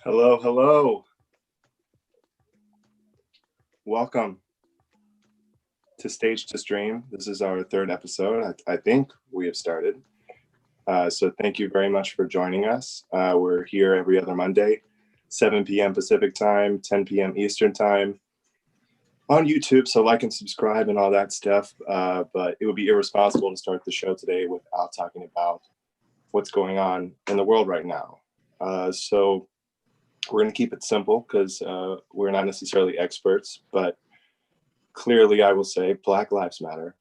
Hello, hello. Welcome to Stage to Stream. This is our third episode. I think we have started. So thank you very much for joining us. We're here every other Monday, 7 p.m. Pacific time, 10 p.m. Eastern time on YouTube. So like and subscribe and all that stuff. But it would be irresponsible to start the show today without talking about what's going on in the world right now. So we're going to keep it simple because we're not necessarily experts, but clearly I will say Black Lives Matter.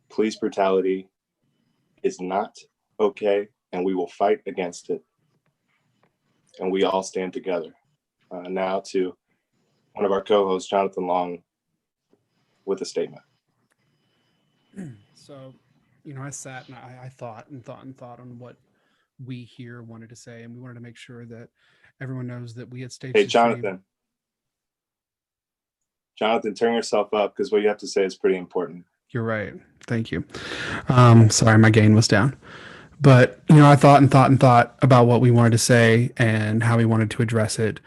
Police brutality is not okay, and we will fight against it. And we all stand together. Now to one of our co-hosts, Jonathan Long, with a statement. So, I sat and I thought on what we here wanted to say, and we wanted to make sure that everyone knows that we at Stage Hey, to Stream. Jonathan, turn yourself up because what you have to say is pretty important. You're right. Thank you. Sorry, my gain was down. But, I thought about what we wanted to say and how we wanted to address it.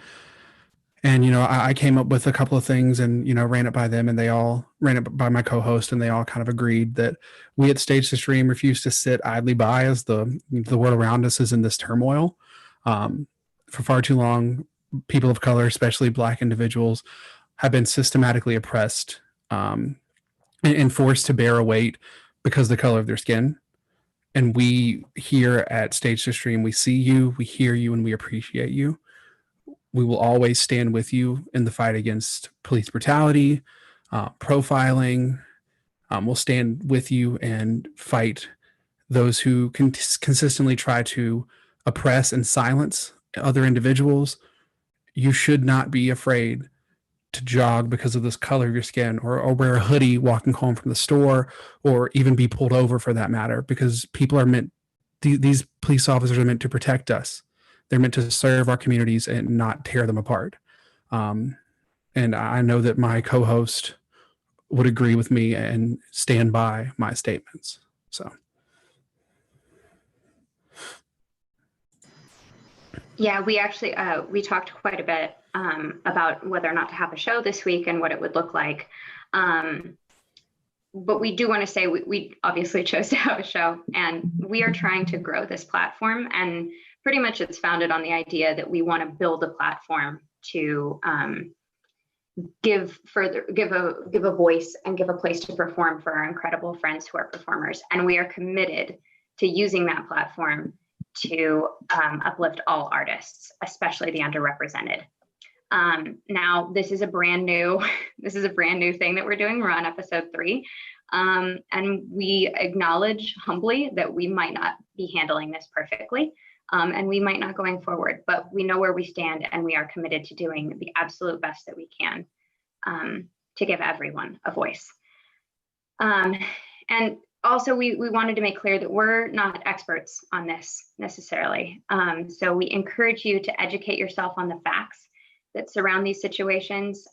And, I came up with a couple of things and, ran it by them, and they all ran it by my co-host, and they all kind of agreed that we at Stage to Stream refuse to sit idly by as the world around us is in this turmoil. For far too long, people of color, especially Black individuals, have been systematically oppressed and forced to bear a weight because of the color of their skin. And we here at Stage to Stream, we see you, we hear you, and we appreciate you. We will always stand with you in the fight against police brutality, profiling. We'll stand with you and fight those who consistently try to oppress and silence other individuals. You should not be afraid to jog because of this color of your skin, or wear a hoodie walking home from the store, or even be pulled over for that matter, because people are meant, these police officers are meant to protect us. They're meant to serve our communities and not tear them apart. And I know that my co-host would agree with me and stand by my statements. So. Yeah, we actually, we talked quite a bit about whether or not to have a show this week and what it would look like. But we do want to say we obviously chose to have a show, and we are trying to grow this platform. And pretty much it's founded on the idea that we want to build a platform to give a voice and give a place to perform for our incredible friends who are performers. And we are committed to using that platform to uplift all artists, especially the underrepresented. Now, this is a brand new thing that we're doing. We're on episode 3. And we acknowledge humbly that we might not be handling this perfectly, and we might not going forward, but we know where we stand, and we are committed to doing the absolute best that we can to give everyone a voice. And also, we wanted to make clear that we're not experts on this necessarily. So we encourage you to educate yourself on the facts that surround these situations,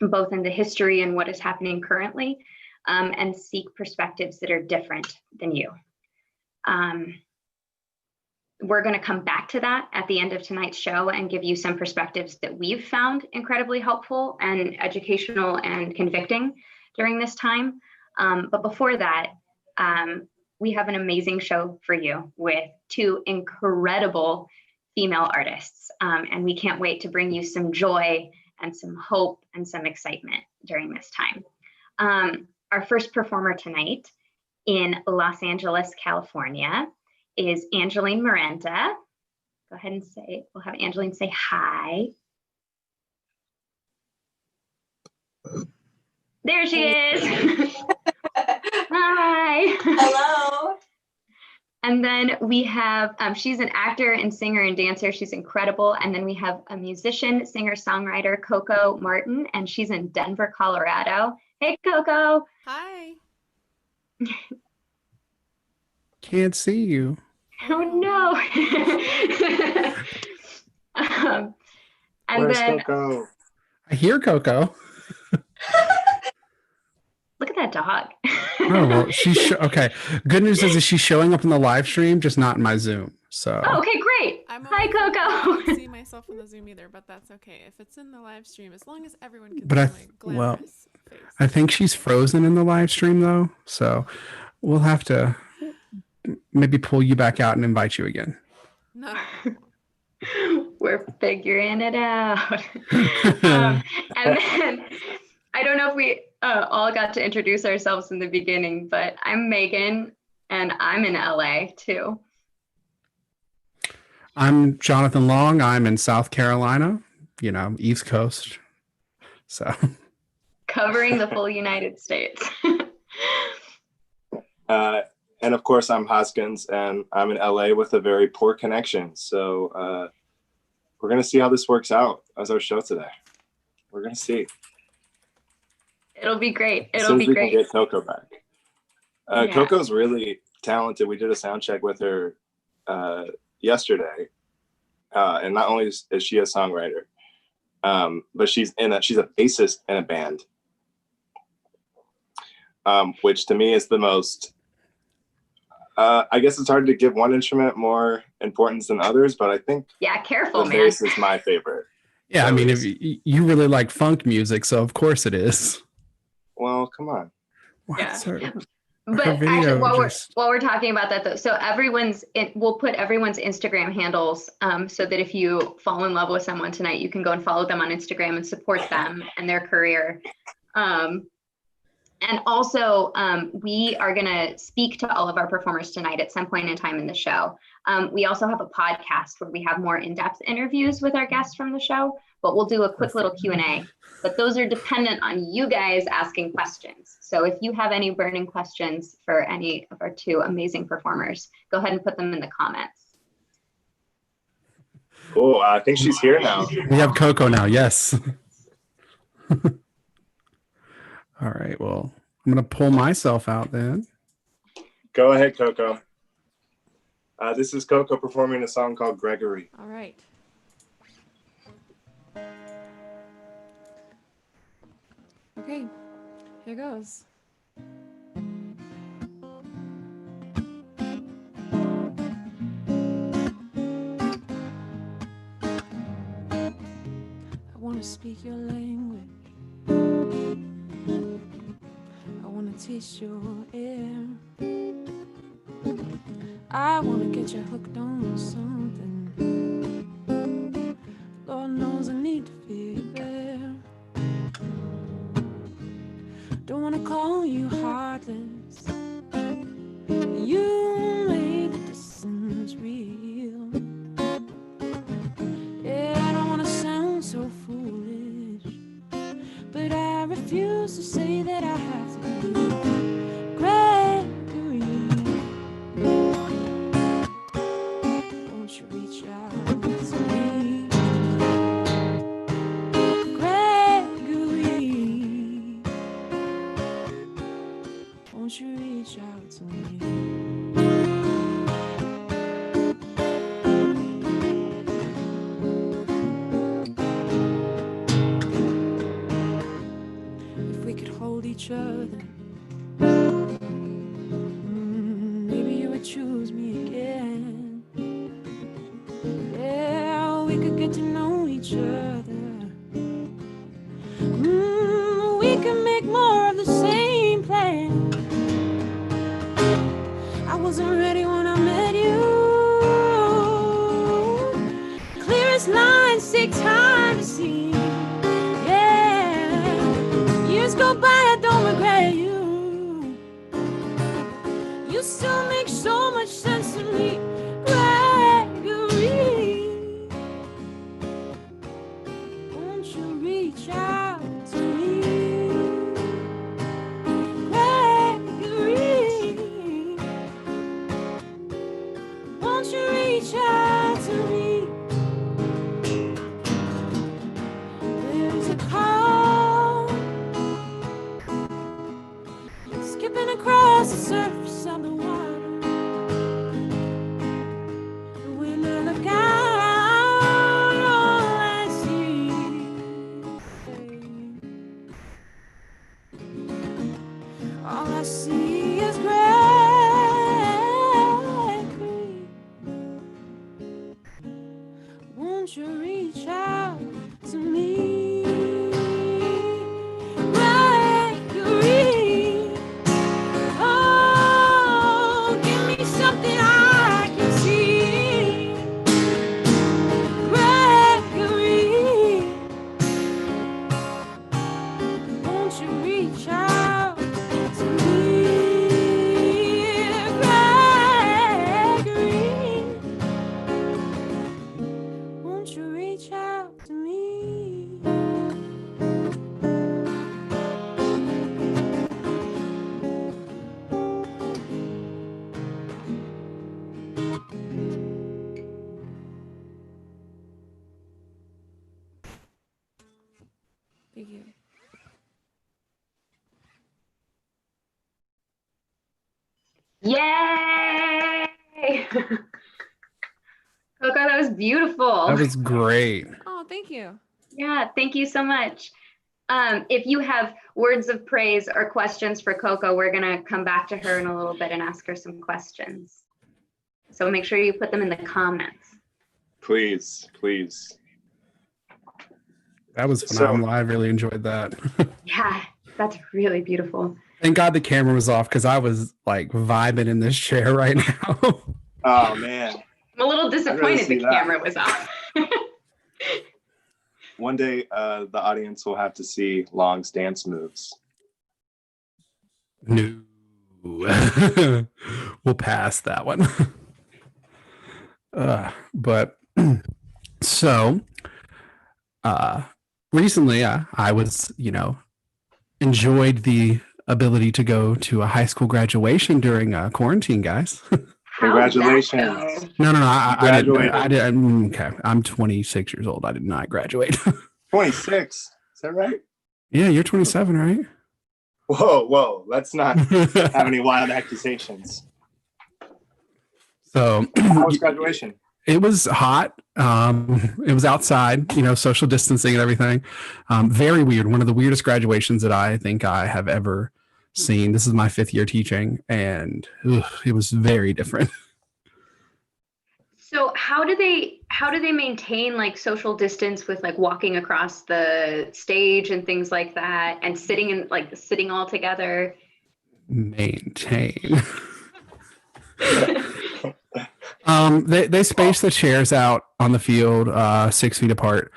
both in the history and what is happening currently, and seek perspectives that are different than you. We're going to come back to that at the end of tonight's show and give you some perspectives that we've found incredibly helpful and educational and convicting during this time. But before that, we have an amazing show for you with 2 incredible female artists. And we can't wait to bring you some joy and some hope and some excitement during this time. Our first performer tonight in Los Angeles, California, is Angeline Miranda. Go ahead and we'll have Angeline say hi. There she is. Hi. Hello. And then we have, she's an actor and singer and dancer. She's incredible. And then we have a musician, singer, songwriter, Coco Martin, and she's in Denver, Colorado. Hey, Coco. Hi. Can't see you. Oh, no. And Where's then, Coco? I hear Coco. look at that dog. Oh, well, okay. Good news is she's showing up in the live stream, just not in my Zoom. So. Oh, okay, great. Hi, I Coco. can't see myself in the Zoom either, but that's okay. If it's in the live stream, as long as everyone can But see my glamorous face. I think she's frozen in the live stream though, so we'll have to maybe pull you back out and invite you again. No. We're figuring it out. And then I don't know if we all got to introduce ourselves in the beginning, but I'm Megan and I'm in LA too. I'm Jonathan Long. I'm in South Carolina, East Coast. So covering the full United States. And of course, I'm Hoskins, and I'm in LA with a very poor connection. So we're going to see how this works out as our show today. We're going to see. It'll be great. As It'll soon be as we great. can get Coco back. Yeah. Coco's really talented. We did a sound check with her yesterday. And not only is she a songwriter, but she's a bassist in a band. Which to me is the most, I guess it's hard to give one instrument more importance than others, but I think careful, the man. bass is my favorite. yeah, I mean, if you really like funk music, so of course it is. Well, come on. Yeah. Sorry. But actually, while we're talking about that though, so we'll put everyone's Instagram handles so that if you fall in love with someone tonight, you can go and follow them on Instagram and support them and their career. And also, we are going to speak to all of our performers tonight at some point in time in the show. We also have a podcast where we have more in-depth interviews with our guests from the show, but we'll do a quick little Q&A. But those are dependent on you guys asking questions. So if you have any burning questions for any of our two amazing performers, go ahead and put them in the comments. Cool. I think she's here now. We have Coco now. Yes. All right. Well, I'm going to pull myself out then. Go ahead, Coco. This is Coco performing a song called Gregory. All right. Okay, here goes. I want to speak your language. I want to taste your air. I want to get you hooked on something. Lord knows I need to feel there. Don't want to call you heartless. You made the distance real. Yeah, I don't want to sound so foolish, but I refuse to say that I have to be Gregory. Won't you reach out to me? Gregory, won't you reach out to me? Each other, maybe you would choose me again. Yeah, we could get to know each other. We can make more of the same plan. I wasn't ready when I met you. Clearest lines take time to see. Yeah, years go by, I don't regret you. You still make so much sense to me, Gregory. Won't you reach out to me, Gregory? Won't you reach out to me? There's a call skipping across the surface of the water. When I look out, all I see, all I see is Gregory. Won't you reach out to me, Gregory? Oh, give me something I can see, Gregory. Won't you reach out to me, Gregory? Won't you reach out to me? Thank you. Yay! Coco, that was beautiful. That was great. Oh, thank you. Yeah, thank you so much. If you have words of praise or questions for Coco, we're gonna come back to her in a little bit and ask her some questions. So make sure you put them in the comments. Please, please. That was phenomenal. I really enjoyed that. Yeah, that's really beautiful. Thank God the camera was off because I was like vibing in this chair right now. Oh man. I'm a little disappointed see the that. camera was off. One day the audience will have to see Long's dance moves. No. We'll pass that one. But so recently I was, enjoyed the ability to go to a high school graduation during quarantine, guys. Congratulations. No, I Graduated. didn't. Okay, I'm 26 years old. I did not graduate. 26. Is that right? Yeah, you're 27, right? Whoa. Let's not have any wild accusations. So How was graduation? it was hot. It was outside, social distancing and everything. Very weird. One of the weirdest graduations that I think I have ever seen. This is my 5th year teaching, and it was very different. So how do they maintain like social distance with like walking across the stage and things like that, and sitting all together? Maintain. They space the chairs out on the field 6 feet apart.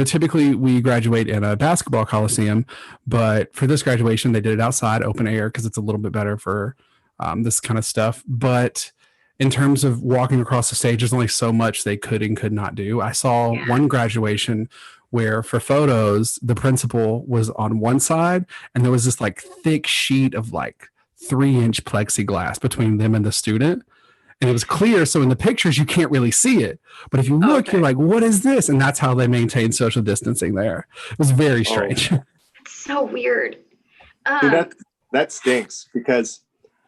Typically we graduate in a basketball coliseum, but for this graduation they did it outside, open air, because it's a little bit better for this kind of stuff. But in terms of walking across the stage, there's only so much they could and could not do. I saw one graduation where for photos, the principal was on one side and there was this like thick sheet of like 3-inch plexiglass between them and the student. And it was clear. So in the pictures, you can't really see it. But if you look, you're like, what is this? And that's how they maintain social distancing there. It was very strange. It's so weird. Dude, that stinks, because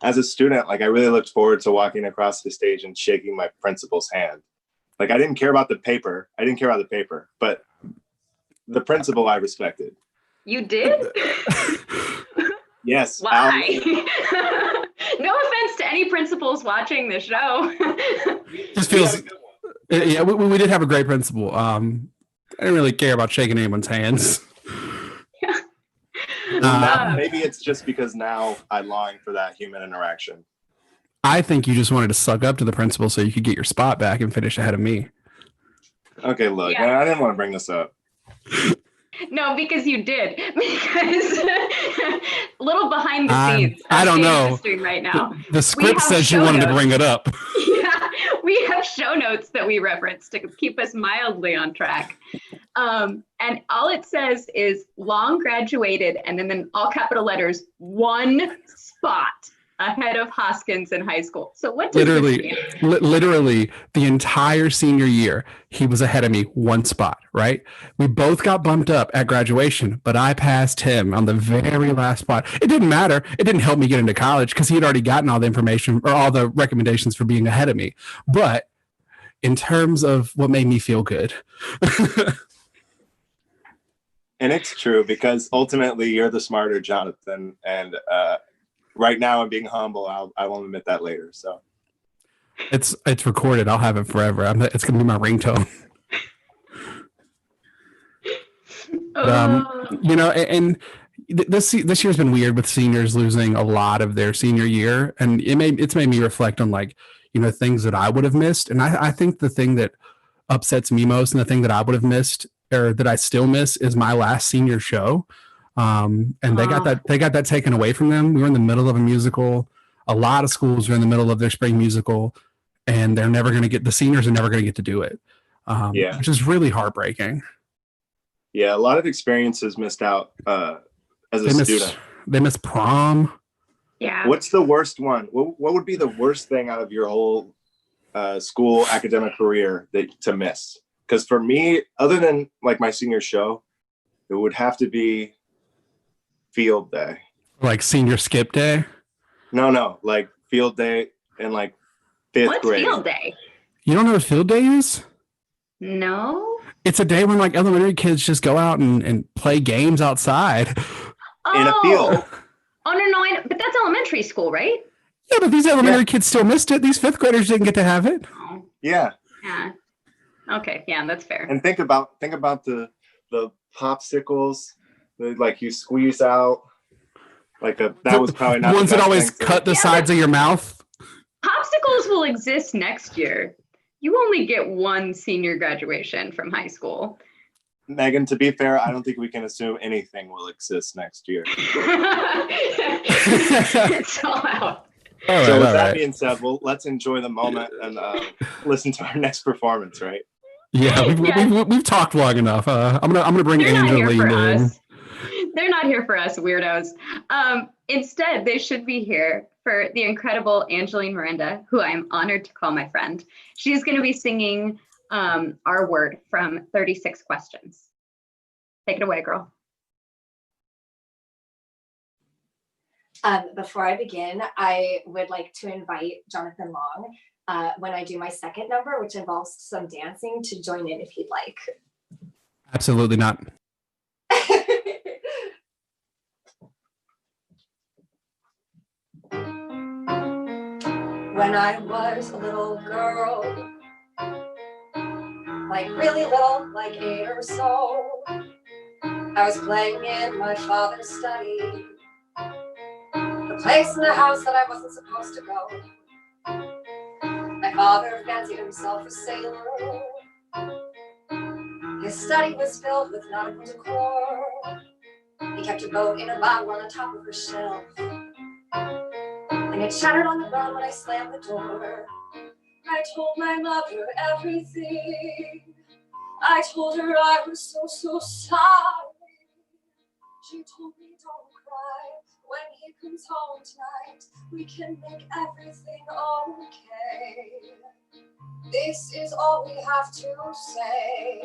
as a student, like I really looked forward to walking across the stage and shaking my principal's hand. Like I didn't care about the paper. But the principal I respected. You did? Yes. Why? No offense to any principals watching the show. Just feels, yeah, we did have a great principal. I didn't really care about shaking anyone's hands. Maybe it's just because now I long for that human interaction. I think you just wanted to suck up to the principal so you could get your spot back and finish ahead of me. Okay, look, I didn't want to bring this up. No, because you did. Because a little behind the scenes. I don't know. History right now. The script says you wanted to bring it up. Yeah, we have show notes that we reference to keep us mildly on track. And all it says is Long graduated, and then in all capital letters, 1 spot ahead of Hoskins in high school. So what does this mean? Literally the entire senior year, he was ahead of me 1 spot, right? We both got bumped up at graduation, but I passed him on the very last spot. It didn't matter. It didn't help me get into college because he had already gotten all the information or all the recommendations for being ahead of me. But in terms of what made me feel good. And it's true, because ultimately you're the smarter Jonathan. And right now I'm being humble. I won't admit that later. So it's recorded. I'll have it forever. It's going to be my ringtone. But, you know, and this year's been weird with seniors losing a lot of their senior year. And it's made me reflect on, like, you know, things that I would have missed. And I think the thing that upsets me most and the thing that I would have missed, or that I still miss, is my last senior show. And they got that taken away from them. We were in the middle of a musical. A lot of schools are in the middle of their spring musical, and the seniors are never going to get to do it. Which is really heartbreaking. Yeah, a lot of experiences missed out as a student. They miss prom. Yeah. What's the worst one? What would be the worst thing out of your whole school academic career to miss? Because for me, other than like my senior show, it would have to be field day. Like senior skip day? No, like field day in like 5th grade. What's field day? You don't know what field day is? No. It's a day when like elementary kids just go out and play games outside. In a field. Oh, no, but that's elementary school, right? Yeah, but these elementary kids still missed it. These 5th graders didn't get to have it. Oh. Yeah. Yeah. Okay, yeah, that's fair. And think about the popsicles that like you squeeze out. That was probably not ones that always cut the sides of your mouth. Popsicles will exist next year. You only get 1 senior graduation from high school. Megan, to be fair, I don't think we can assume anything will exist next year. It's all out. So with that being said, let's enjoy the moment and listen to our next performance, right? Yeah, we've talked long enough. I'm gonna bring Angeline in. They're not here for us, weirdos. Instead, they should be here for the incredible Angeline Miranda, who I'm honored to call my friend. She's going to be singing our word from 36 Questions. Take it away, girl. Before I begin, I would like to invite Jonathan Long, when I do my second number, which involves some dancing, to join in if he'd like. Absolutely not. When I was a little girl, like really little, like 8 or so, I was playing in my father's study, the place in the house that I wasn't supposed to go. My father fancied himself a sailor. His study was filled with nautical decor. He kept a boat in a bottle on the top of a shelf, and it shattered on the ground when I slammed the door. I told my mother everything. I told her I was so sorry. She told me, don't cry. When he comes home tonight, we can make everything okay. This is all we have to say.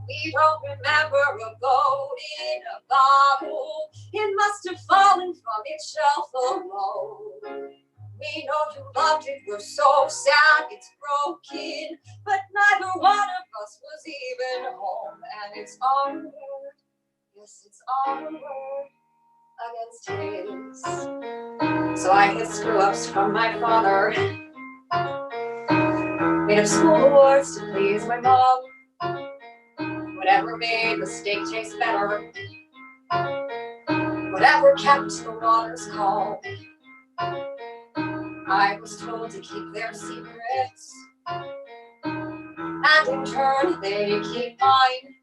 We don't remember a boat in a bottle. It must have fallen from its shelf alone. We know you loved it, we're so sad it's broken, but neither one of us was even home. And it's our word, yes, it's our word against his. So I hid screw-ups from my father, made up school awards to please my mom, whatever made the steak taste better, whatever kept the waters calm. I was told to keep their secrets, and in turn they keep mine.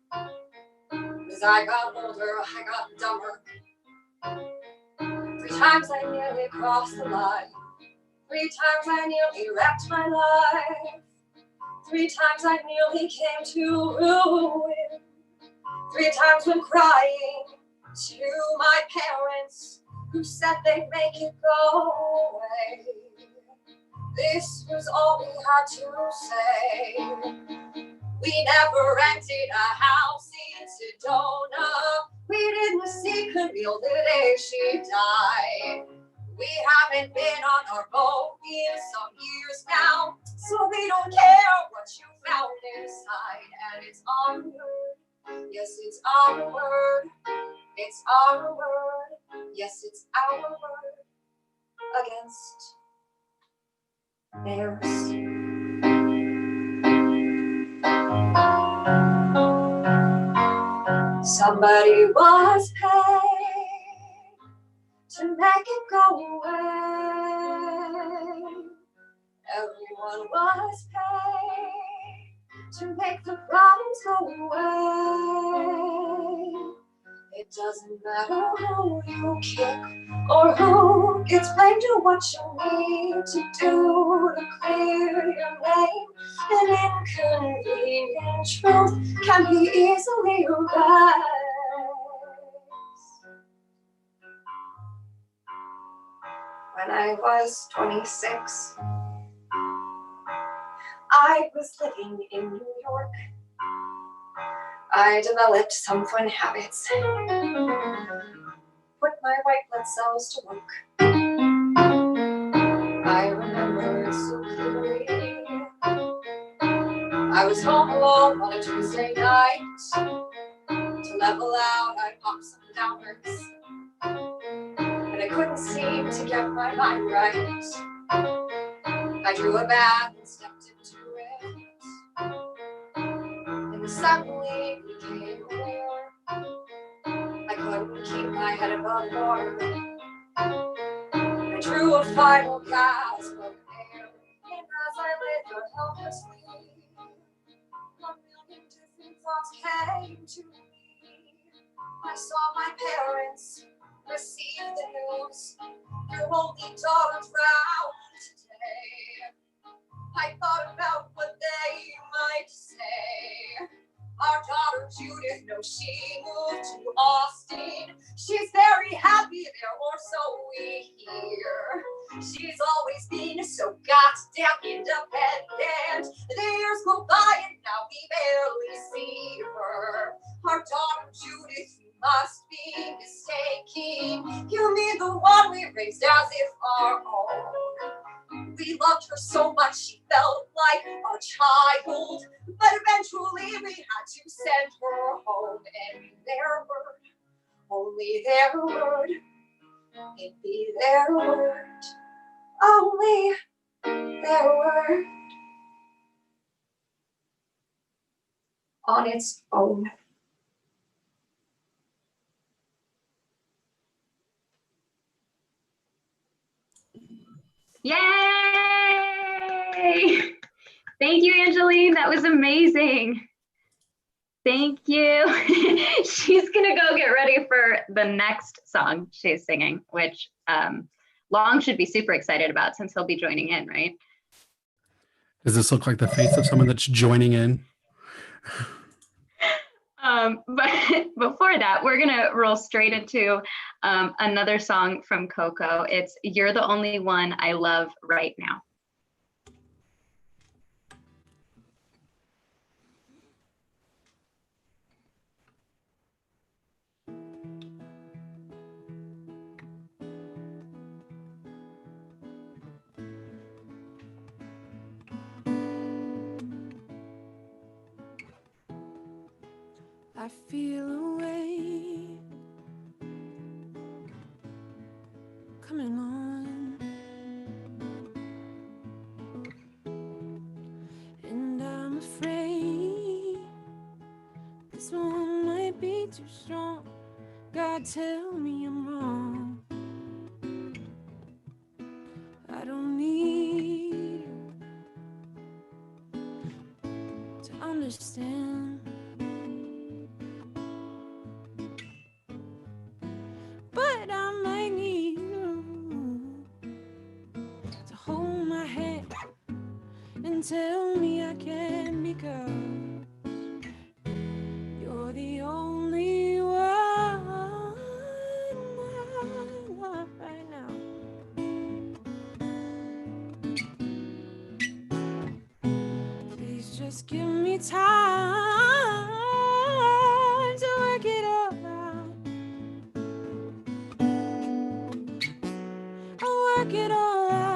I got older, I got dumber. 3 times I nearly crossed the line. 3 times I nearly wrecked my life. 3 times I nearly came to ruin. 3 times when crying to my parents who said they'd make it go away. This was all we had to say. We never rented a house in Sedona. We didn't see Camille the day she died. We haven't been on our boat in some years now, so we don't care what you found inside. And it's our word, yes, it's our word, it's our word, yes, it's our word against theirs. Somebody was paid to make it go away. Everyone was paid to make the problems go away. It doesn't matter who you kick or who gets blamed or what you need to do to clear your name. An inconvenient truth can be easily erased. When I was 26, I was living in New York. I developed some fun habits. Put my white blood cells to work. I remember it so clearly. I was home alone on a Tuesday night. To level out, I popped some downers. And I couldn't seem to get my mind right. I drew a bath and stepped into it. And suddenly became aware I couldn't keep my head above water. I drew a final gasp of air, and as I lay there helplessly, 1,000,000 different thoughts came to me. I saw my parents receive the news. Your only daughter's drowned today. I thought about what they might say. Our daughter Judith, no, she moved to Austin. She's very happy there, or so we hear. She's always been so goddamn independent. The years go by and now we barely see her. Our daughter Judith, you must be mistaken. You mean the one we raised as if our own. We loved her so much she felt like a child, but eventually we had to send her home. And their word, only their word, it'd be their word, only their word on its own. Yay! Thank you, Angeline. That was amazing. Thank you. She's gonna go get ready for the next song she's singing, which Long should be super excited about since he'll be joining in, right? Does this look like the face of someone that's joining in? But before that, we're gonna roll straight into another song from Coco. It's "You're the Only One I Love Right Now." I feel a way coming on, and I'm afraid this one might be too strong. God, tell me I'm wrong. I don't need you to understand and tell me I can be good. You're the only one I love right now. Please just give me time to work it all out. I'll work it all out.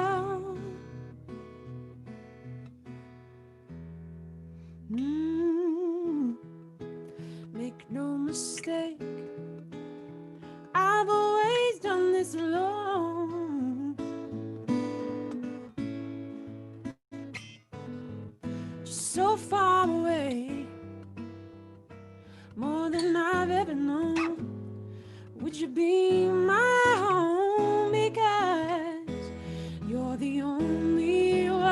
Make no mistake, I've always done this alone. Just so far away, more than I've ever known. Would you be my home? Because you're the only one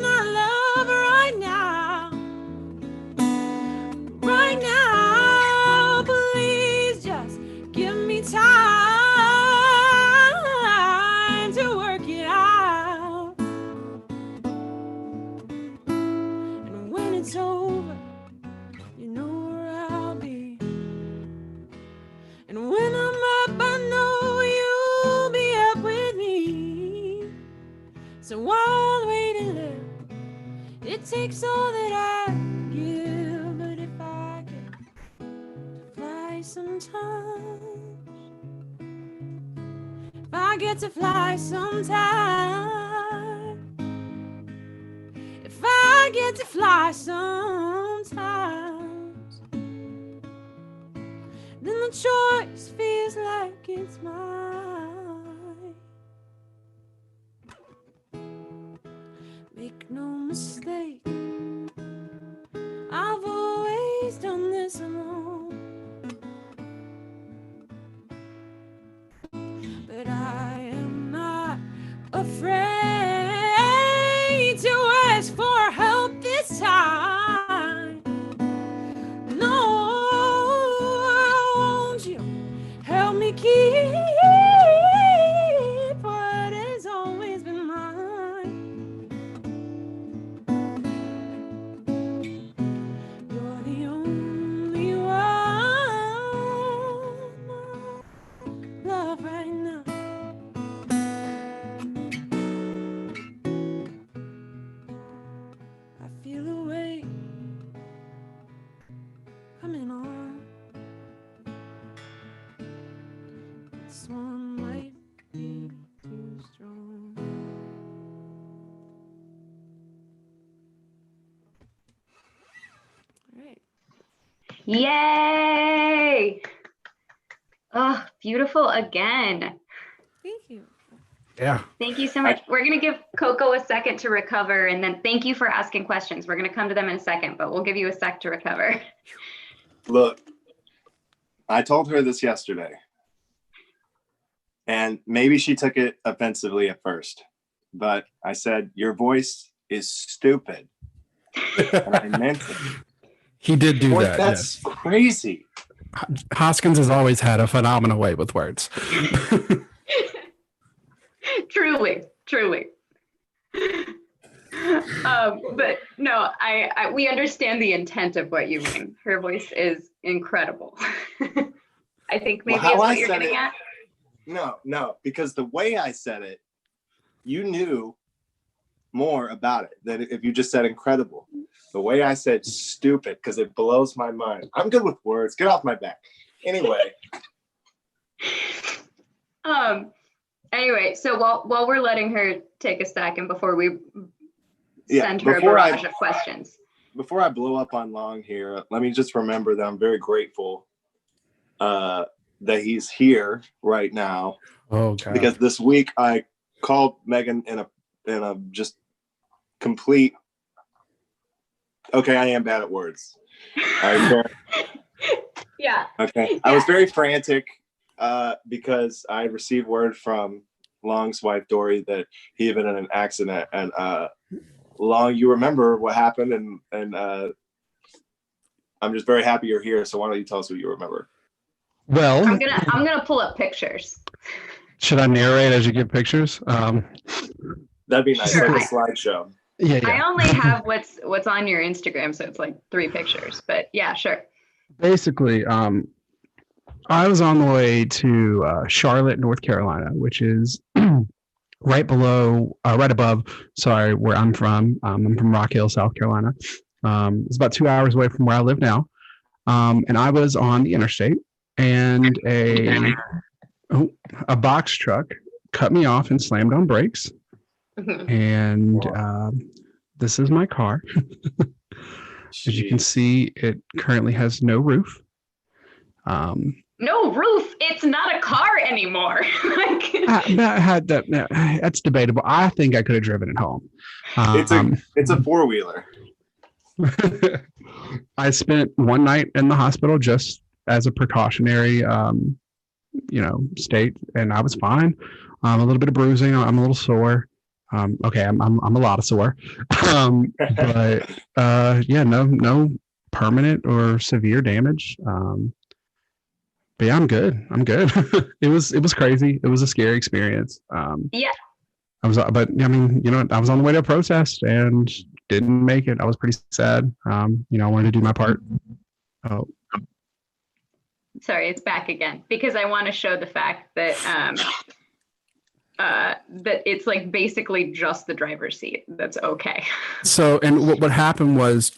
I love right now. Right now, please just give me time to work it out. And when it's over, you know where I'll be. And when I'm up, I know you'll be up with me. So while waiting there, it takes all that I give. But if I get to fly sometimes, if I get to fly sometime, if I get to fly sometimes, then the choice feels like it's mine. Make no mistake, I've always done this alone. But I am not afraid to ask for help this time. No, won't you help me keep what has always been mine? You're the only one I love right now. I feel a wave coming on. This one might be too strong. All right. Yay! Oh, beautiful again. Thank you. Yeah. Thank you so much. We're going to give Coco a second to recover, and then thank you for asking questions. We're going to come to them in a second, but we'll give you a sec to recover. Look, I told her this yesterday, and maybe she took it offensively at first, but I said, your voice is stupid. And I meant it. He did do Boy, that. that's Yes. crazy. Hoskins has always had a phenomenal way with words. Truly. But no, we understand the intent of what you mean. Her voice is incredible. I think maybe Well, is how I what you're said getting it- at. No, because the way I said it, you knew more about it than if you just said incredible. The way I said stupid, because it blows my mind. I'm good with words. Get off my back. Anyway. Anyway, so while we're letting her take a second before we Yeah, send her a before barrage of questions. Before I blow up on Long here, let me just remember that I'm very grateful that he's here right now. Oh God. Because this week I called Megan in a just complete. Okay, I am bad at words. Yeah. Okay, I was very frantic because I received word from Long's wife Dory that he had been in an accident, and Long, you remember what happened, and I'm just very happy you're here. So why don't you tell us what you remember? Well, I'm gonna pull up pictures. should I narrate as you give pictures? That'd be nice, like a slideshow. Yeah, I yeah. only have what's on your Instagram, so it's like 3 pictures. But yeah, sure. Basically, I was on the way to Charlotte, North Carolina, which is right above, sorry, where I'm from. I'm from Rock Hill, South Carolina. It's about 2 hours away from where I live now. And I was on the interstate, and a box truck cut me off and slammed on brakes. And this is my car. As you can see, it currently has no roof. No roof. It's not a car anymore. That's debatable. I think I could have driven it home. It's a four-wheeler. I spent one night in the hospital just as a precautionary, state, and I was fine. A little bit of bruising. I'm a little sore. Okay, I'm a lot of sore. But no permanent or severe damage. But yeah, I'm good. It was crazy. It was a scary experience. Yeah. I was on the way to a protest and didn't make it. I was pretty sad. I wanted to do my part. Oh, Sorry, it's back again because I want to show the fact that that it's like basically just the driver's seat. That's okay. So, and what happened was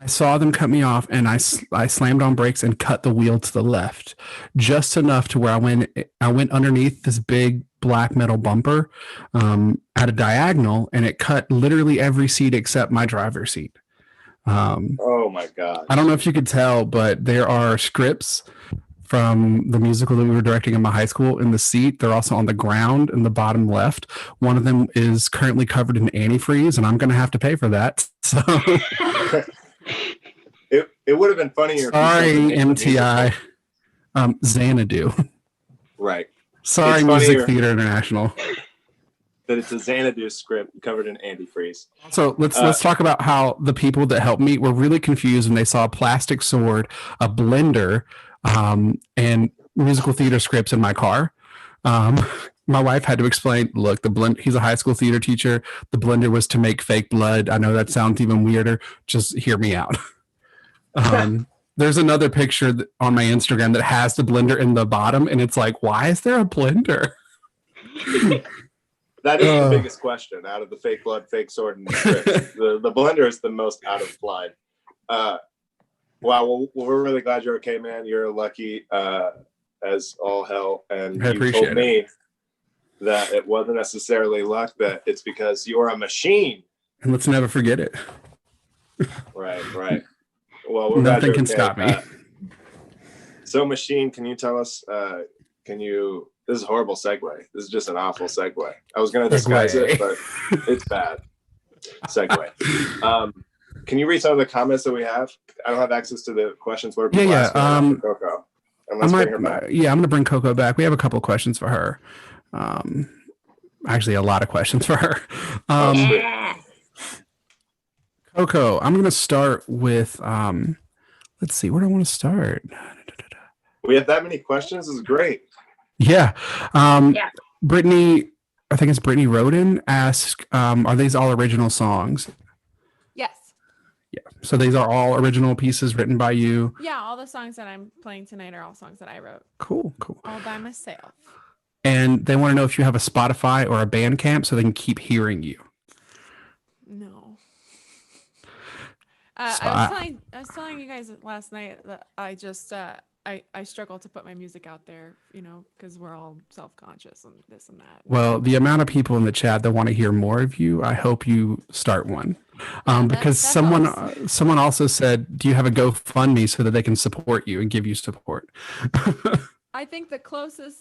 I saw them cut me off and I slammed on brakes and cut the wheel to the left just enough to where I went underneath this big black metal bumper at a diagonal, and it cut literally every seat except my driver's seat. Oh my God. I don't know if you could tell, but there are scripts from the musical that we were directing in my high school in the seat. They're also on the ground in the bottom left. One of them is currently covered in antifreeze, and I'm going to have to pay for that. So it would have been funnier. Sorry, MTI. Xanadu. Right. Sorry, Music Theater International. That it's a Xanadu script covered in antifreeze. So let's talk about how the people that helped me were really confused when they saw a plastic sword, a blender, and musical theater scripts in my car. My wife had to explain, look, he's a high school theater teacher. The blender was to make fake blood. I know that sounds even weirder. Just hear me out. There's another picture on my Instagram that has the blender in the bottom, and it's like, why is there a blender? That is the biggest question out of the fake blood, fake sword, and the scripts. The blender is the most out of line. Wow, well, we're really glad you're okay, man. You're lucky as all hell. And you told me that it wasn't necessarily luck, that it's because you're a machine. And let's never forget it. Right. Well, nothing can stop me. So, Machine, can you tell us, this is a horrible segue. This is just an awful segue. I was going to disguise it, but it's bad. Segue. Can you read some of the comments that we have? I don't have access to the questions. What are people asking for Coco? I'm going to bring Coco back. We have a couple of questions for her. Actually, a lot of questions for her. Coco, I'm going to start with, let's see, where do I want to start? We have that many questions? This is great. Yeah. Brittany, I think it's Brittany Roden, asked, are these all original songs? Yes. Yeah. So these are all original pieces written by you? Yeah, all the songs that I'm playing tonight are all songs that I wrote. Cool. All by myself. And they want to know if you have a Spotify or a Bandcamp so they can keep hearing you. No. I was telling you guys last night that I just I struggle to put my music out there, because we're all self-conscious and this and that. Well, the amount of people in the chat that want to hear more of you, I hope you start one. Because someone also said, do you have a GoFundMe so that they can support you and give you support? I think the closest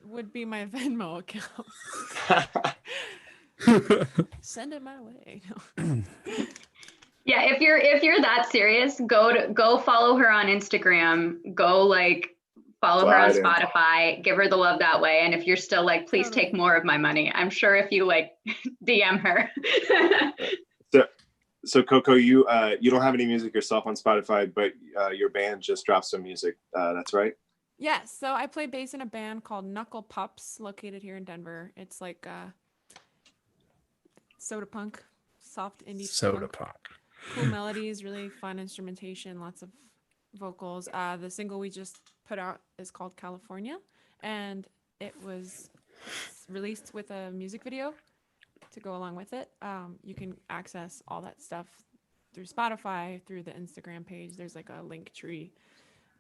would be my Venmo account. Send it my way. Yeah, if you're that serious, go follow her on Instagram. Go follow her on Spotify. Give her the love that way. And if you're still please take more of my money, I'm sure if you DM her. So Coco, you don't have any music yourself on Spotify, but your band just dropped some music. That's right. Yes. So I play bass in a band called Knuckle Pups, located here in Denver. It's soda punk, soft indie Soda punk. Cool melodies, really fun instrumentation, lots of vocals. The single we just put out is called California, and it was released with a music video to go along with it. You can access all that stuff through Spotify, through the Instagram page. There's like a link tree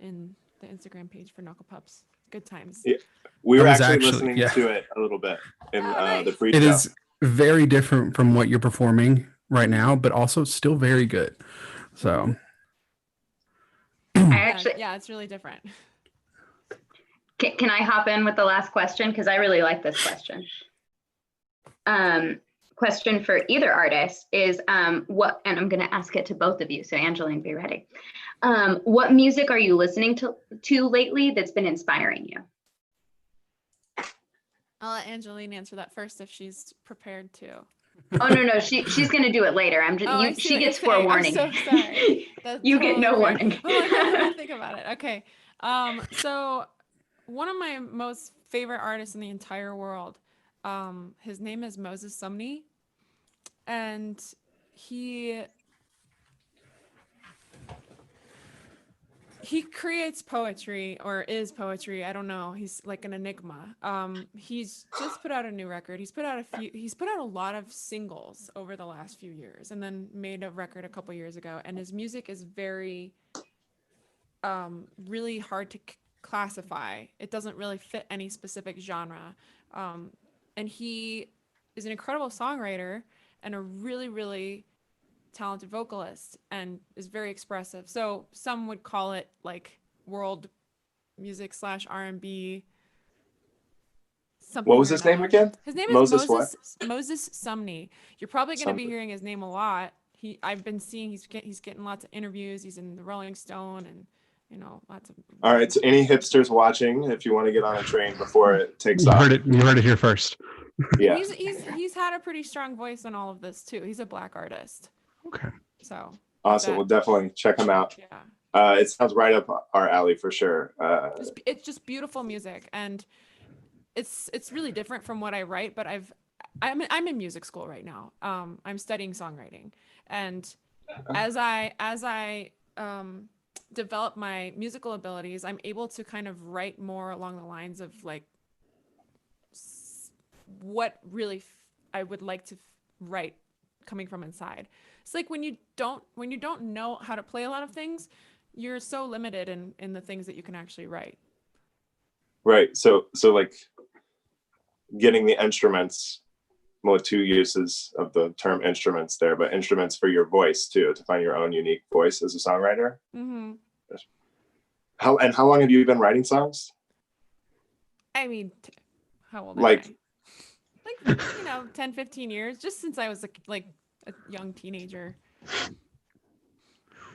in the Instagram page for Knuckle Pups. Good times. Yeah. We were actually listening to it a little bit in nice. the free It show. is very different from what you're performing right now, but also still very good. So I actually, yeah, it's really different. can I hop in with the last question? Because I really like this question. Question for either artist is what, and I'm going to ask it to both of you. So Angeline, be ready. What music are you listening to lately that's been inspiring you? I'll let Angeline answer that first if she's prepared to. Oh no, she's going to do it later. I'm just she gets forewarning. I'm so sorry. You get no warning. Oh my God, let me think about it. Okay. So one of my most favorite artists in the entire world, his name is Moses Sumney, and he creates poetry, or is poetry. I don't know. He's like an enigma. He's just put out a new record. He's put out a lot of singles over the last few years, and then made a record a couple years ago. And his music is very, really hard to classify. It doesn't really fit any specific genre. And he is an incredible songwriter and a really, really talented vocalist, and is very expressive. So some would call it like world music / R&B. What was his name again? His name is Moses Sumney. You're probably going to be hearing his name a lot. I've been seeing he's getting lots of interviews. He's in the Rolling Stone, and lots of. All right, so any hipsters watching, if you want to get on a train before it takes off. You heard it here first. Yeah. He's had a pretty strong voice in all of this too. He's a Black artist. Okay. So awesome. We'll definitely check him out. Yeah. It sounds right up our alley for sure. It's just beautiful music, and it's really different from what I write. But I'm in music school right now. I'm studying songwriting, and as I develop my musical abilities, I'm able to kind of write more along the lines of like what really I would like to write coming from inside. It's like when you don't know how to play a lot of things, you're so limited in the things that you can actually write. Right. So like getting the instruments, well, two uses of the term instruments there, but instruments for your voice too, to find your own unique voice as a songwriter. Mm-hmm. How long have you been writing songs? I mean, how old like, am I? Like 10, 15 years, just since I was like a young teenager.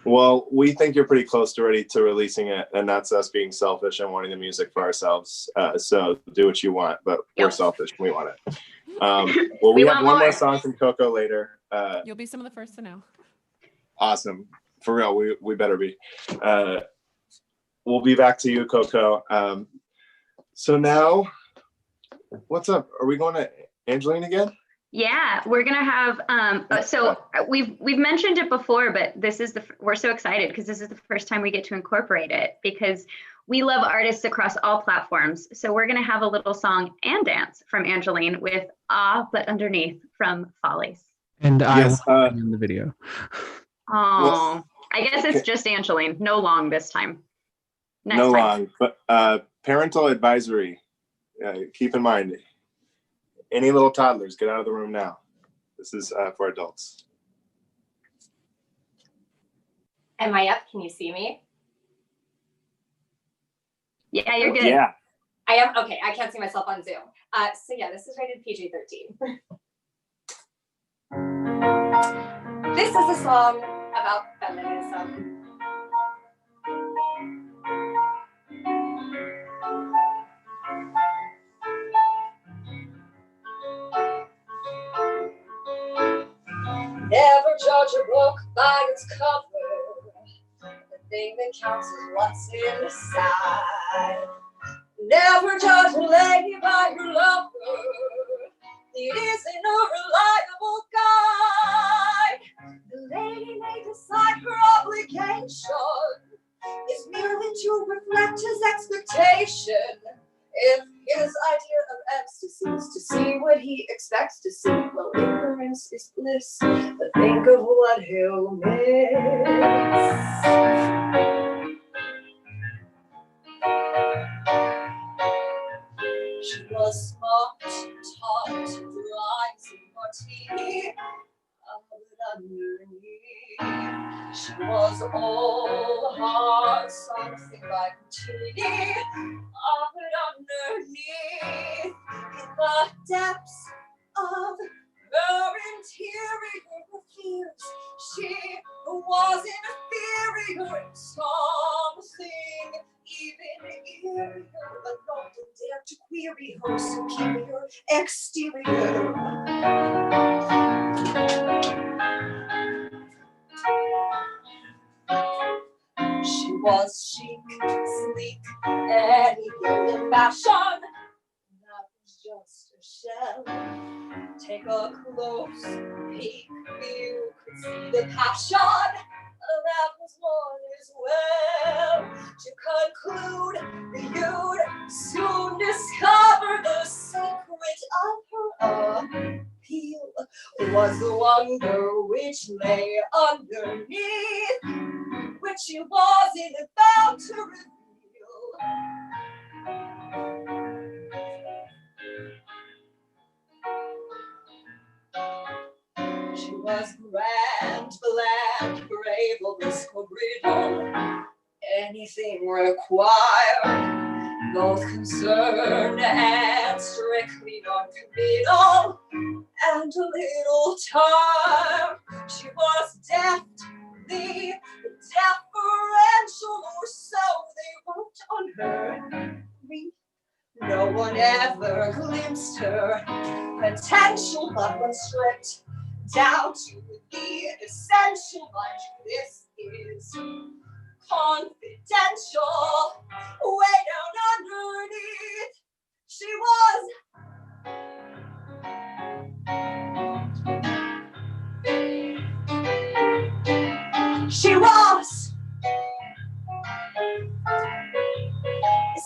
Well, we think you're pretty close to ready to releasing it, and that's us being selfish and wanting the music for ourselves. So do what you want, but we're selfish and we want it. Well, we have one more song from Coco later. You'll be some of the first to know. Awesome. For real, we better be. We'll be back to you, Coco. So now, what's up? Are we going to Angeline again? Yeah, we're gonna have. So we've mentioned it before, but we're so excited because this is the first time we get to incorporate it, because we love artists across all platforms. So we're gonna have a little song and dance from Angeline with But Underneath from Follies. And yes, in the video. Oh, I guess it's just Angeline. No long this time. Next no time. Long, but parental advisory. Keep in mind, any little toddlers, get out of the room now. This is for adults. Am I up? Can you see me? Yeah, you're good. Yeah. I am? Okay, I can't see myself on Zoom. So yeah, this is rated PG-13. This is a song about feminism. Never judge a book by its cover. The thing that counts is what's inside. Never judge a lady by her lover. It isn't a reliable guide. ecstasies to see what he expects to see. Well, ignorance is bliss, but think of what he'll miss. She was smart, taught, rising martini, but underneath she was all heart, something like Trini. But underneath, in the depths of her interior fears, she was inferior in something even eerier, but not to dare to query her superior exterior. She was chic, sleek, and eager in fashion. That was just a shell. Take a close peek, you could see the passion. That was one as well. To conclude, you'd soon discover the secret of her appeal was the wonder which lay underneath, which she wasn't about to reveal. She was grand, bland, brave, or brisk or brittle, anything required, both concerned and strictly non-committal, and a little tired. She was deftly deferential, or so they wrote on her wreath. No one ever glimpsed her potential, but when stripped down to the essential, mind you, this is confidential. Way down underneath, she was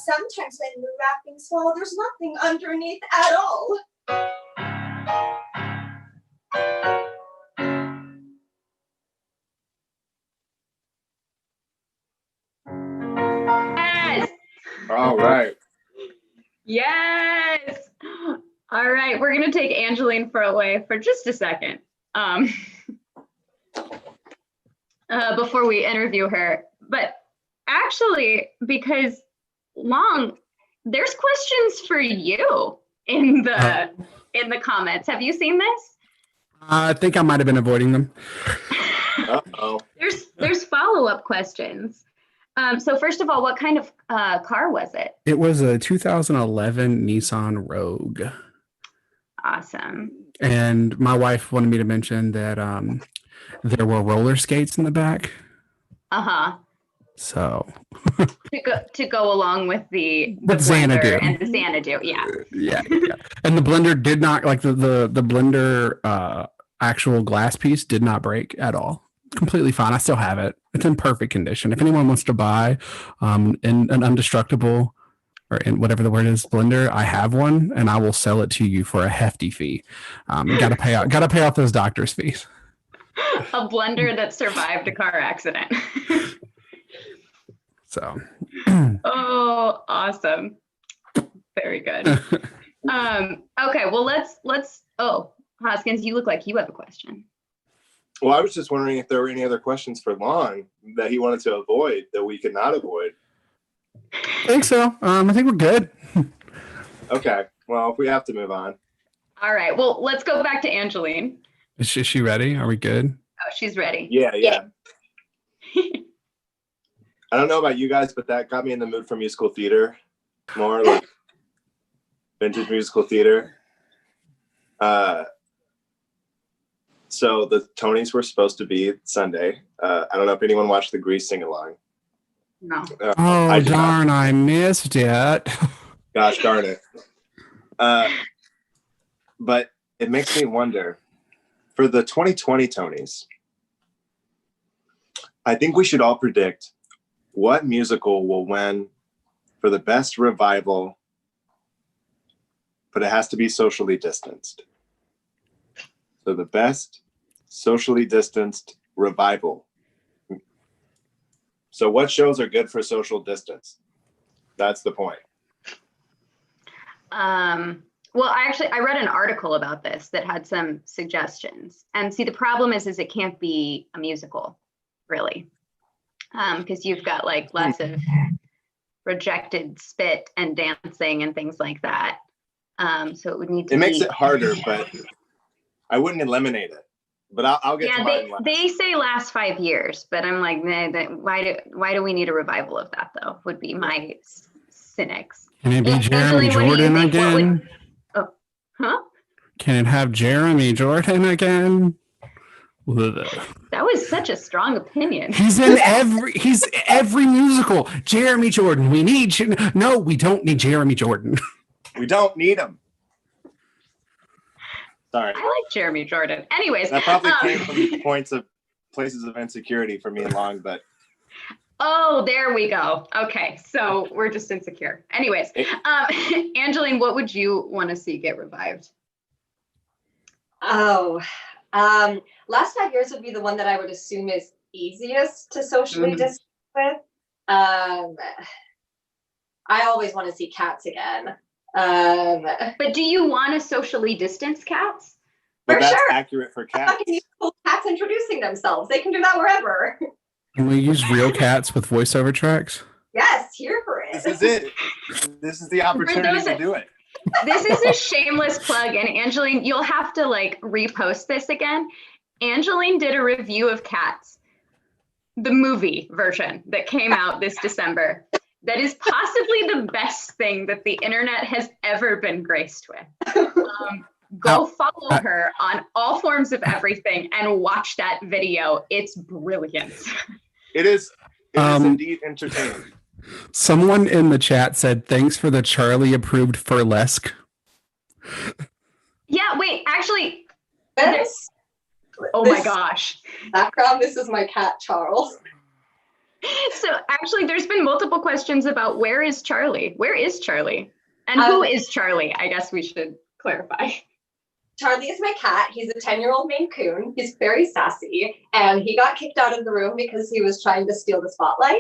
sometimes when the wrappings fall, there's nothing underneath at all. Yes. All right. Yes. All right. We're going to take Angeline away for just a second before we interview her. But actually, because Long, there's questions for you in the comments. Have you seen this? I think I might have been avoiding them. Uh-oh. There's follow-up questions. So first of all, what kind of car was it? It was a 2011 Nissan Rogue. Awesome. And my wife wanted me to mention that there were roller skates in the back. Uh-huh. So to go along with the Xanadu and the Xanadu, yeah. Yeah. And the blender did not, like the blender actual glass piece did not break at all. Completely fine. I still have it. It's in perfect condition. If anyone wants to buy in an undestructible, or in whatever the word is, blender, I have one, and I will sell it to you for a hefty fee. Gotta pay off those doctor's fees. A blender that survived a car accident. So Oh, awesome. Very good. Okay, well let's Hoskins, you look like you have a question. Well, I was just wondering if there were any other questions for Long that he wanted to avoid that we could not avoid. I think so. I think we're good. Okay. Well, if we have to move on. All right. Well, let's go back to Angeline. Is she ready? Are we good? Oh, she's ready. Yeah. I don't know about you guys, but that got me in the mood for musical theater. More like vintage musical theater. So the Tonys were supposed to be Sunday. I don't know if anyone watched the Grease sing-along. No. Oh, darn, I missed it. Gosh darn it. But it makes me wonder, for the 2020 Tonys, I think we should all predict what musical will win for the best revival but it has to be socially distanced. So the best socially distanced revival. So what shows are good for social distance? That's the point. Well, I read an article about this that had some suggestions. And see, the problem is it can't be a musical, really, because you've got like lots of rejected spit and dancing and things like that. So it would need to. It makes it harder, but I wouldn't eliminate it. But I'll get to mine last. They say last 5 years, but I'm like, why do we need a revival of that though? Would be my cynics. Can it be Jeremy Jordan again? Huh? Can it have Jeremy Jordan again? That was such a strong opinion. He's every musical. Jeremy Jordan. We need you. No, we don't need Jeremy Jordan. We don't need him. Sorry. I like Jeremy Jordan. Anyways. That probably came from places of insecurity for me and Long, but. Oh, there we go. Okay, so we're just insecure. Anyways, Angeline, what would you want to see get revived? Oh, last 5 years would be the one that I would assume is easiest to socially distance with. I always want to see Cats again. But do you want to socially distance Cats? But for that's sure. accurate for Cats. Cats introducing themselves. They can do that wherever. Can we use real cats with voiceover tracks? Yes, here for it. This is it. This is the opportunity to do it. This is a shameless plug, and Angeline, you'll have to like repost this again. Angeline did a review of Cats, the movie version that came out this December. That is possibly the best thing that the internet has ever been graced with. Go follow her on all forms of everything and watch that video. It's brilliant. It is indeed entertaining. Someone in the chat said, thanks for the Charlie approved burlesque. Yeah, wait, actually. My gosh. Background, this is my cat, Charles. So actually, there's been multiple questions about where is Charlie? Where is Charlie? And who is Charlie? I guess we should clarify. Charlie is my cat. He's a 10-year-old Maine Coon. He's very sassy, and he got kicked out of the room because he was trying to steal the spotlight.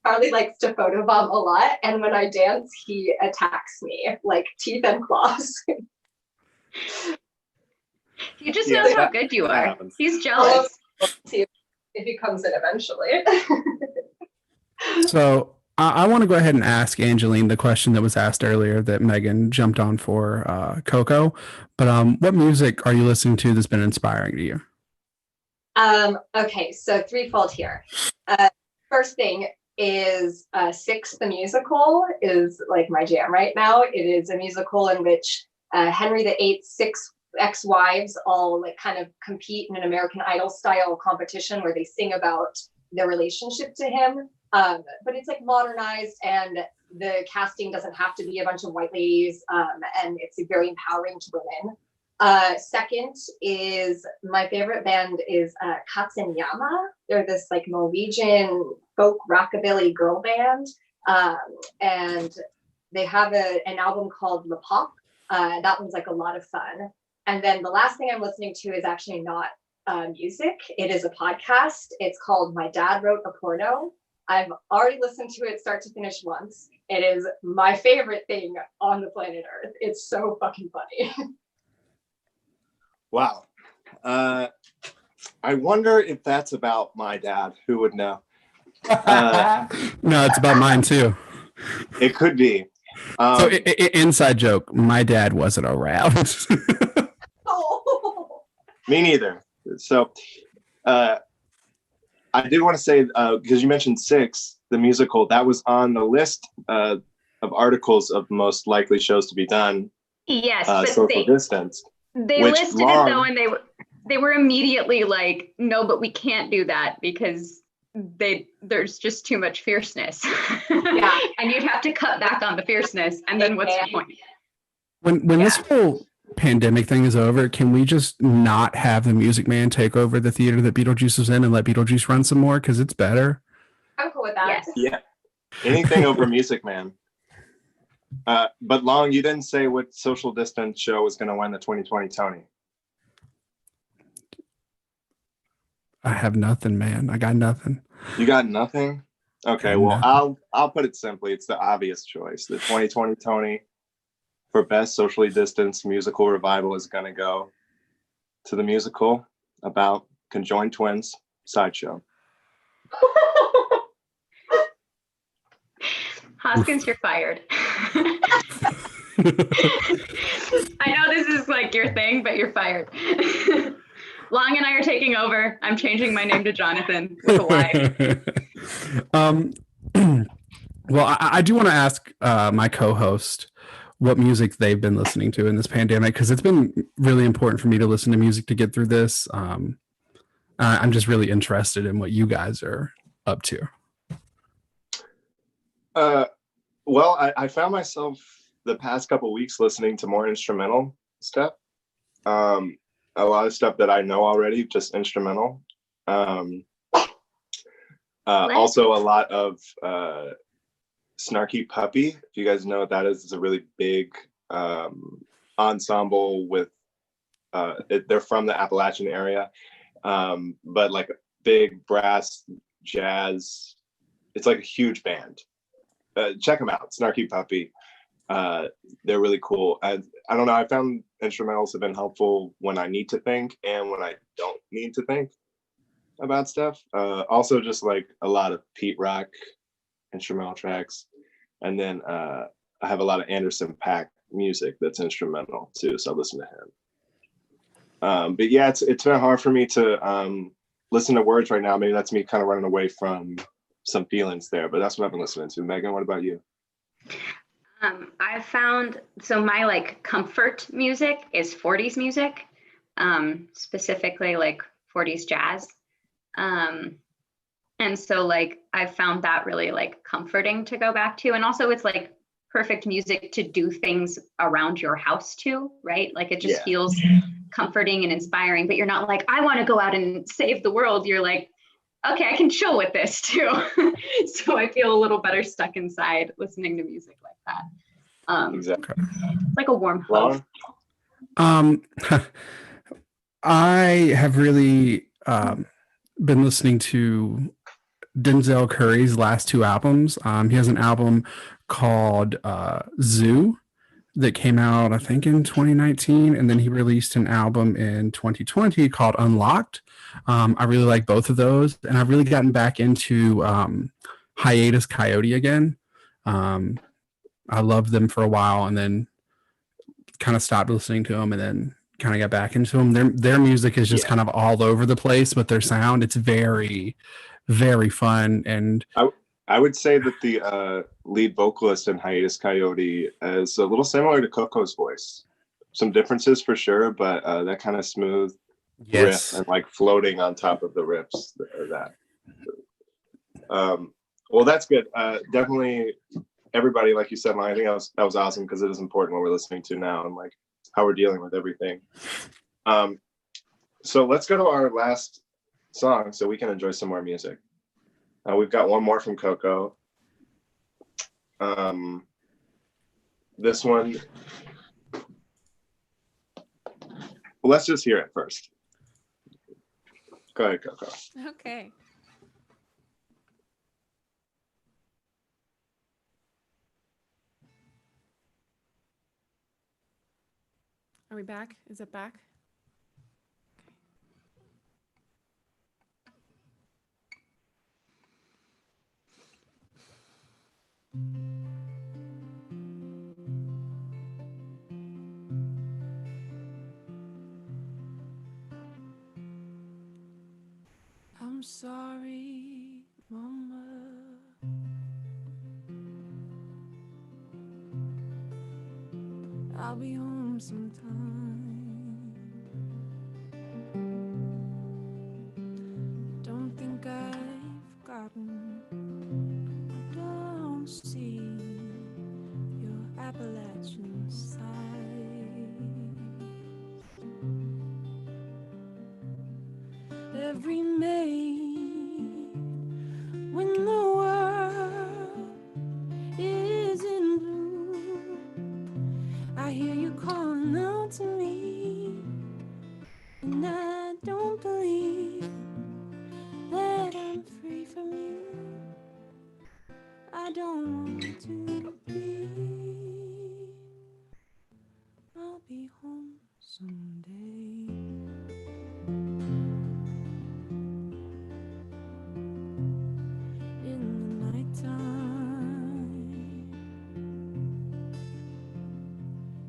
Charlie likes to photobomb a lot, and when I dance, he attacks me, like teeth and claws. He just knows how good you are. He's jealous. We'll see if he comes in eventually. So I want to go ahead and ask Angeline the question that was asked earlier that Megan jumped on for Coco. But what music are you listening to that's been inspiring to you? Okay, so threefold here. First thing is Six the Musical is like my jam right now. It is a musical in which Henry VIII's 6 ex-wives all like kind of compete in an American Idol style competition where they sing about their relationship to him. But it's like modernized, and the casting doesn't have to be a bunch of white ladies, and it's very empowering to women. Second is my favorite band is Katzenjammer. They're this like Norwegian folk rockabilly girl band, and they have an album called Le Pop. That one's like a lot of fun. And then the last thing I'm listening to is actually not music. It is a podcast. It's called My Dad Wrote a Porno. I've already listened to it start to finish once. It is my favorite thing on the planet Earth. It's so fucking funny. Wow. I wonder if that's about my dad. Who would know? No, it's about mine too. It could be. So inside joke, my dad wasn't around. Oh. Me neither. So I did want to say, because you mentioned Six, the musical, that was on the list of articles of most likely shows to be done. Yes, social distance. They listed it though, and they were immediately like, no, but we can't do that because there's just too much fierceness. Yeah. And you'd have to cut back on the fierceness, and then what's the point? When this whole pandemic thing is over, can we just not have the Music Man take over the theater that Beetlejuice was in and let Beetlejuice run some more because it's better? I'm cool with that. Yes. Yeah. Anything over Music Man. But Long, you didn't say what social distance show was going to win the 2020 Tony. I have nothing, man. I got nothing. You got nothing? Okay, Got well, nothing. I'll put it simply. It's the obvious choice. The 2020 Tony for best socially distanced musical revival is going to go to the musical about conjoined twins, Sideshow. Hoskins, you're fired. I know this is like your thing, but you're fired. Long and I are taking over. I'm changing my name to Jonathan with a Y. Well, I do want to ask my co-host what music they've been listening to in this pandemic, because it's been really important for me to listen to music to get through this. I'm just really interested in what you guys are up to. Well, I found myself the past couple weeks listening to more instrumental stuff. A lot of stuff that I know already, just instrumental. Also a lot of Snarky Puppy. If you guys know what that is, it's a really big ensemble with they're from the Appalachian area, but like a big brass jazz. It's like a huge band. Check them out, Snarky Puppy. They're really cool. I don't know. I found instrumentals have been helpful when I need to think and when I don't need to think about stuff. Also, just like a lot of Pete Rock instrumental tracks, and then I have a lot of Anderson .Paak music that's instrumental too, so I listen to him. But yeah, it's been hard for me to listen to words right now. Maybe that's me kind of running away from some feelings there, but that's what I've been listening to. Megan, what about you? I've found, so my like comfort music is 40s music, specifically like 40s jazz. And so like I've found that really like comforting to go back to. And also it's like perfect music to do things around your house too, right? Like it just feels comforting and inspiring, but you're not like, I want to go out and save the world. You're like, okay, I can chill with this too. So I feel a little better stuck inside listening to music like that. Exactly. It's like a warm hug. I have really been listening to Denzel Curry's last two albums. He has an album called Zoo that came out, I think, in 2019, and then he released an album in 2020 called Unlocked. I really like both of those, and I've really gotten back into Hiatus Coyote again. I loved them for a while, and then kind of stopped listening to them, and then kind of got back into them. Their music is just kind of all over the place, but their sound, it's very, very fun. And I would say that the lead vocalist in Hiatus Coyote is a little similar to Coco's voice. Some differences for sure, but that kind of smooth riff and like floating on top of the riffs or that. Well, that's good. Definitely everybody, like you said, I think that was awesome because it is important what we're listening to now and like how we're dealing with everything. So let's go to our last song so we can enjoy some more music. We've got one more from Coco. This one, let's just hear it first. Go ahead, Coco. Okay. Are we back? Is it back? I'm sorry, Mama. I'll be home sometime. Don't think I've forgotten. I don't see your Appalachian side. Every May, when the world is in bloom, calling out to me, and I don't believe that I'm free from you. I don't want to be. I'll be home someday. In the nighttime,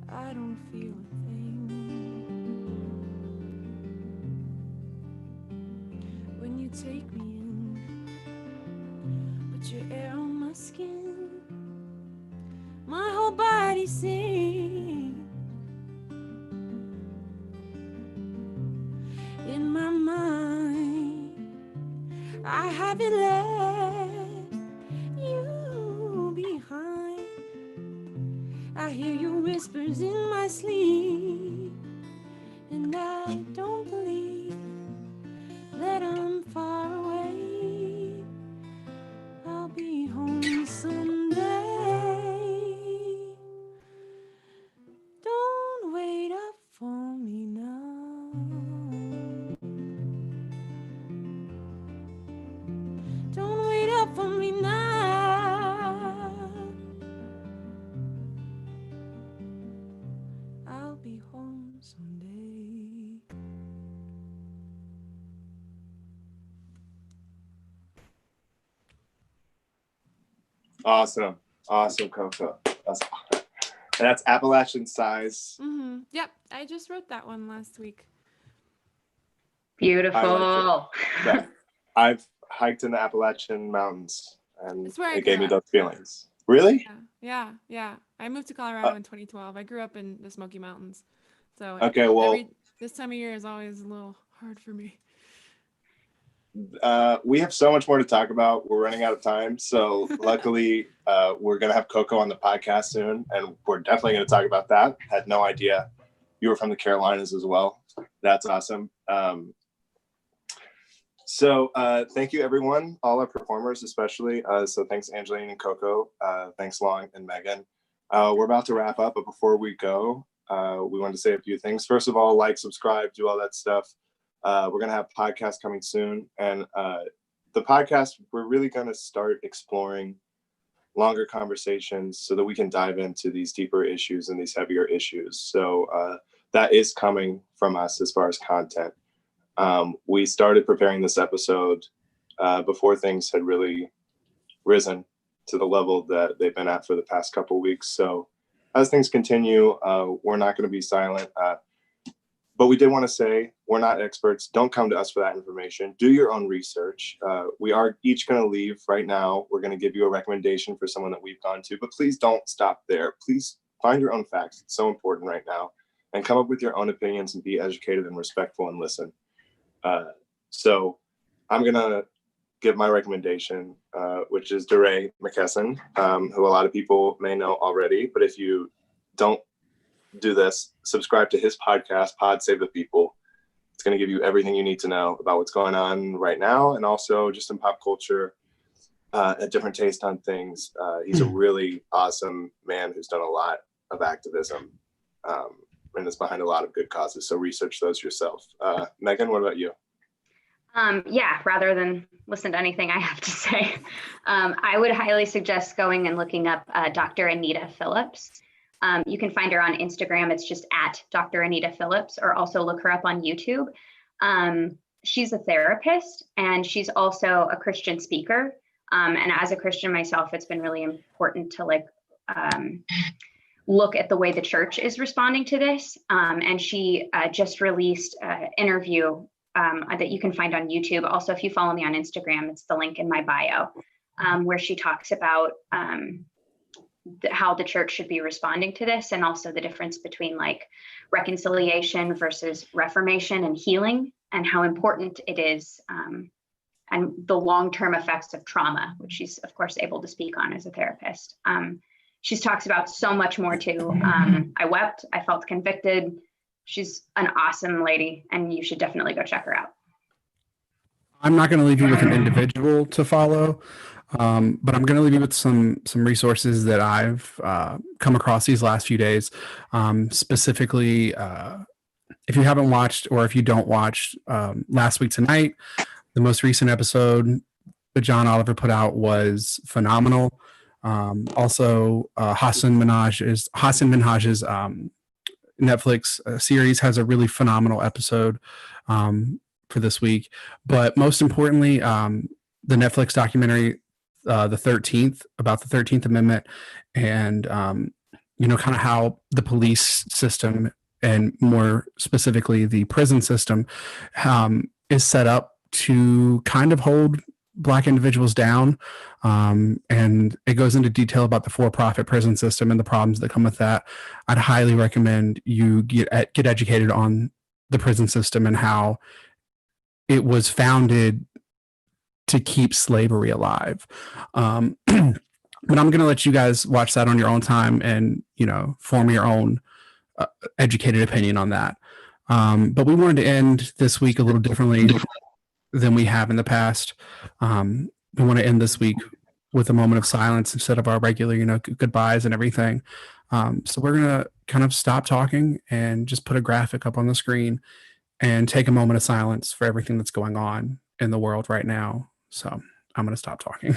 I don't feel a thing. When you take me in, put your air on my skin, my whole body sings. In my mind, I haven't left you behind. I hear your whispers in my sleep, and I don't believe that I'm far away. I'll be home someday. Don't wait up for me now. Don't wait up for me now. I'll be home someday. Awesome, Coco. That's Appalachian Size. Mm-hmm. Yep, I just wrote that one last week. Beautiful. Yeah. I've hiked in the Appalachian Mountains, and That's where I it gave grew me up. those feelings. Really? Yeah. I moved to Colorado in 2012. I grew up in the Smoky Mountains. So Okay, well, this time of year is always a little hard for me. we have so much more to talk about. We're running out of time. So luckily, we're going to have Coco on the podcast soon, and we're definitely going to talk about that. Had no idea you were from the Carolinas as well. That's awesome. So thank you, everyone, all our performers especially. So thanks, Angeline and Coco. Thanks, Long and Megan. We're about to wrap up, but before we go, we wanted to say a few things. First of all, like, subscribe, do all that stuff. We're going to have podcasts coming soon. And the podcast, we're really going to start exploring longer conversations so that we can dive into these deeper issues and these heavier issues. So that is coming from us as far as content. We started preparing this episode before things had really risen to the level that they've been at for the past couple of weeks. So as things continue, we're not going to be silent. But we did want to say we're not experts. Don't come to us for that information. Do your own research. We are each going to leave right now. We're going to give you a recommendation for someone that we've gone to, but please don't stop there. Please find your own facts. It's so important right now. And come up with your own opinions and be educated and respectful and listen. So I'm going to give my recommendation, which is DeRay McKesson, who a lot of people may know already. But if you don't do this, subscribe to his podcast, Pod Save the People. It's going to give you everything you need to know about what's going on right now, and also just in pop culture, a different taste on things. He's a really awesome man who's done a lot of activism and is behind a lot of good causes. So research those yourself. Megan, what about you? Yeah, rather than listen to anything I have to say, I would highly suggest going and looking up Dr. Anita Phillips. You can find her on Instagram. It's just at Dr. Anita Phillips, or also look her up on YouTube. She's a therapist, and she's also a Christian speaker. And as a Christian myself, it's been really important to look at the way the church is responding to this. And she just released an interview that you can find on YouTube. Also, if you follow me on Instagram, it's the link in my bio, where she talks about how the church should be responding to this, and also the difference between reconciliation versus reformation and healing, and how important it is, and the long-term effects of trauma, which she's of course able to speak on as a therapist. She talks about so much more too. I wept, I felt convicted. She's an awesome lady, and you should definitely go check her out. I'm not going to leave you with an individual to follow. But I'm going to leave you with some resources that I've come across these last few days. Specifically, if you haven't watched or if you don't watch Last Week Tonight, the most recent episode that John Oliver put out was phenomenal. Also, Hassan Minhaj's Netflix series has a really phenomenal episode for this week. But most importantly, the Netflix documentary, the 13th, about the 13th Amendment, and kind of how the police system, and more specifically the prison system, is set up to kind of hold Black individuals down. And it goes into detail about the for-profit prison system and the problems that come with that. I'd highly recommend you get educated on the prison system and how it was founded to keep slavery alive. But I'm going to let you guys watch that on your own time and, form your own educated opinion on that. But we wanted to end this week a little differently than we have in the past. We want to end this week with a moment of silence instead of our regular, goodbyes and everything. So we're going to kind of stop talking and just put a graphic up on the screen and take a moment of silence for everything that's going on in the world right now. So I'm going to stop talking.